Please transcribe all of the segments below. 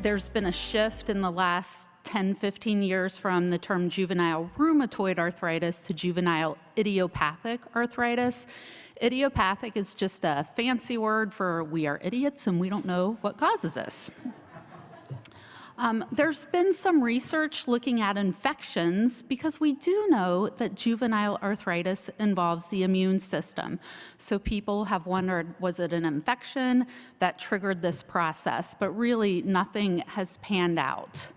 There's been a shift in the last 10, 15 years from the term juvenile rheumatoid arthritis to juvenile idiopathic arthritis. Idiopathic is just a fancy word for we are idiots and we don't know what causes this. There's been some research looking at infections because we do know that juvenile arthritis involves the immune system. So people have wondered, was it an infection that triggered this process? But really, nothing has panned out.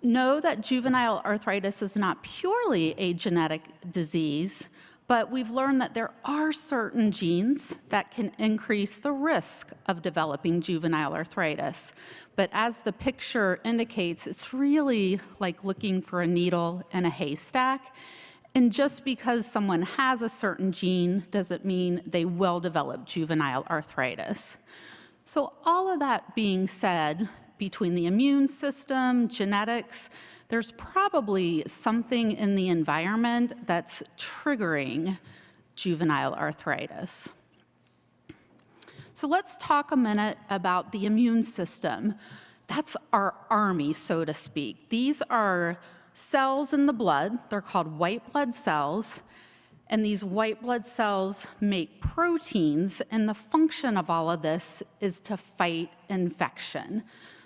Know that juvenile arthritis is not purely a genetic disease, but we've learned that there are certain genes that can increase the risk of developing juvenile arthritis. But as the picture indicates, it's really like looking for a needle in a haystack. And just because someone has a certain gene doesn't mean they will develop juvenile arthritis. So all of that being said, between the immune system, genetics, there's probably something in the environment that's triggering juvenile arthritis. So let's talk a minute about the immune system. That's our army, so to speak. These are cells in the blood. They're called white blood cells. And these white blood cells make proteins, and the function of all of this is to fight infection.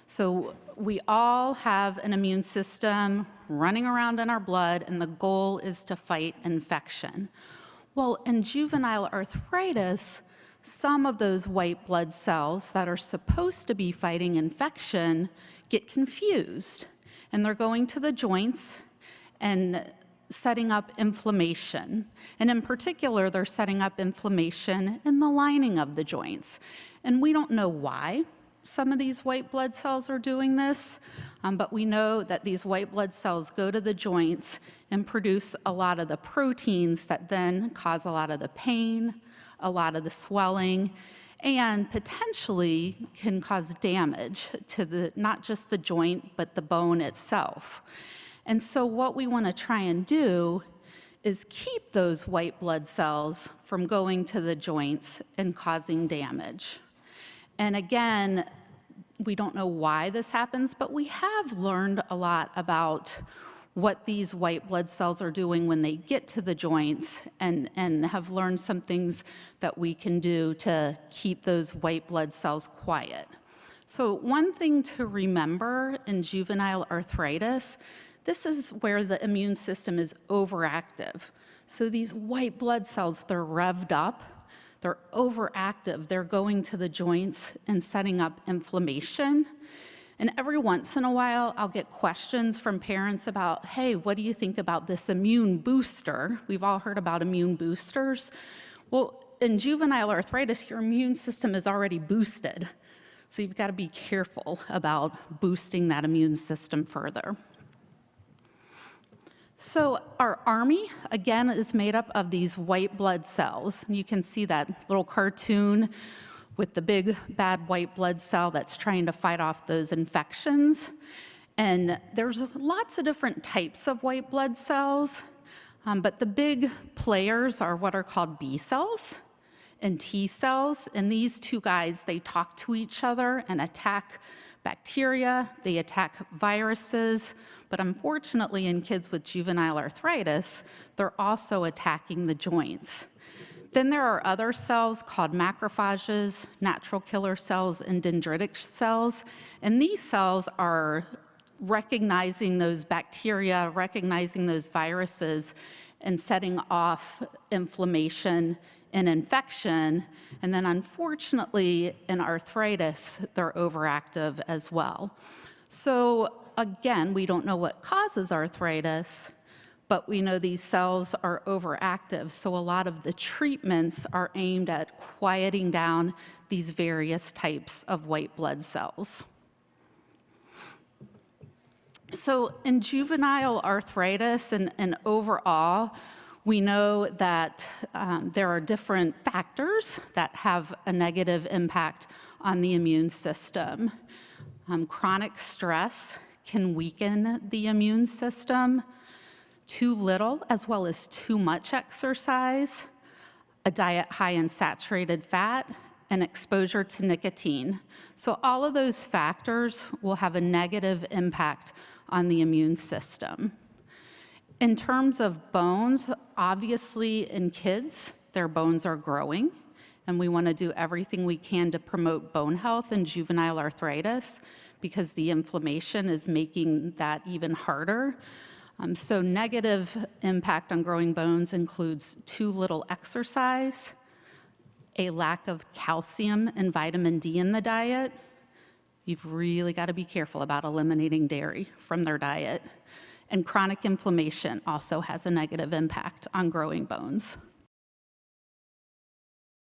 So we all have an immune system running around in our blood, and the goal is to fight infection. Well, in juvenile arthritis, some of those white blood cells that are supposed to be fighting infection get confused, and they're going to the joints and setting up inflammation. And in particular, they're setting up inflammation in the lining of the joints. And we don't know why some of these white blood cells are doing this, but we know that these white blood cells go to the joints and produce a lot of the proteins that then cause a lot of the pain, a lot of the swelling, and potentially can cause damage to not just the joint, but the bone itself. And so what we want to try and do is keep those white blood cells from going to the joints and causing damage. And again, we don't know why this happens, but we have learned a lot about what these white blood cells are doing when they get to the joints, and have learned some things that we can do to keep those white blood cells quiet. So one thing to remember in juvenile arthritis, this is where the immune system is overactive. So these white blood cells, they're revved up, they're overactive, they're going to the joints and setting up inflammation. And every once in a while, I'll get questions from parents about, hey, what do you think about this immune booster? We've all heard about immune boosters. Well, in juvenile arthritis, your immune system is already boosted. So you've got to be careful about boosting that immune system further. So our army, again, is made up of these white blood cells. You can see that little cartoon with the big bad white blood cell that's trying to fight off those infections. And there's lots of different types of white blood cells, but the big players are what are called B cells and T cells. And these two guys, they talk to each other and attack bacteria, they attack viruses, but unfortunately in kids with juvenile arthritis, they're also attacking the joints. Then there are other cells called macrophages, natural killer cells, and dendritic cells, and these cells are recognizing those bacteria, recognizing those viruses, and setting off inflammation and infection. And then unfortunately, in arthritis, they're overactive as well. So again, we don't know what causes arthritis, but we know these cells are overactive. So a lot of the treatments are aimed at quieting down these various types of white blood cells. So in juvenile arthritis and overall, we know that there are different factors that have a negative impact on the immune system. Chronic stress can weaken the immune system. Too little as well as too much exercise, a diet high in saturated fat, and exposure to nicotine. So all of those factors will have a negative impact on the immune system. In terms of bones, obviously in kids, their bones are growing, and we want to do everything we can to promote bone health in juvenile arthritis because the inflammation is making that even harder. So negative impact on growing bones includes too little exercise, a lack of calcium and vitamin D in the diet. You've really got to be careful about eliminating dairy from their diet. And chronic inflammation also has a negative impact on growing bones.